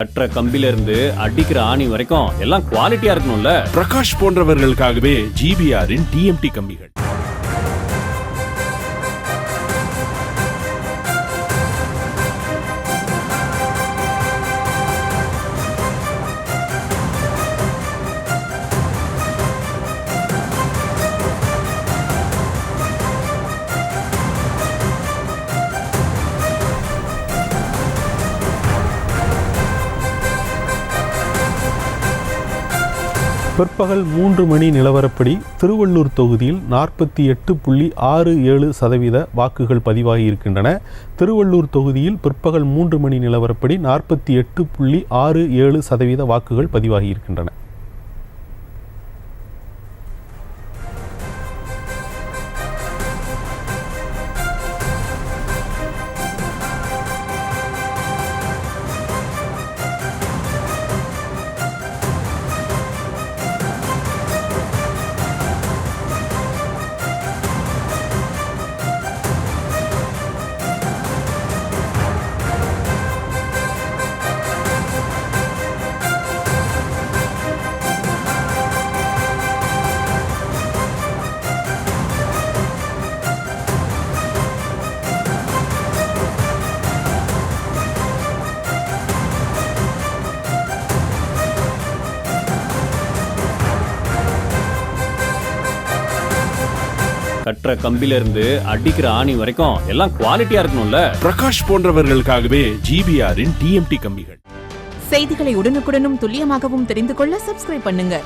கட்டுற கம்பில இருந்து அடிக்கிற ஆணி வரைக்கும் எல்லாம் குவாலிட்டியா இருக்கணும்ல. பிரகாஷ் போன்றவர்களுக்காகவே ஜிபிஆரின் டிஎம்டி கம்பிகள். பிற்பகல் 3 மணி நிலவரப்படி திருவள்ளூர் தொகுதியில் 48.67% வாக்குகள் பதிவாகி இருக்கின்றன. திருவள்ளூர் தொகுதியில் பிற்பகல் 3 மணி நிலவரப்படி 48.67% வாக்குகள் பதிவாகி இருக்கின்றன. கட்டுற கம்பில இருந்து அடிக்கிற ஆணி வரைக்கும் எல்லாம் குவாலிட்டியா இருக்கணும்ல. பிரகாஷ் போன்றவர்களுக்காகவே ஜிபிஆரின் டிஎம்டி கம்பிகள். செய்திகளை உடனுக்குடனும் துல்லியமாகவும் தெரிந்து கொள்ள சப்ஸ்கிரைப் பண்ணுங்க.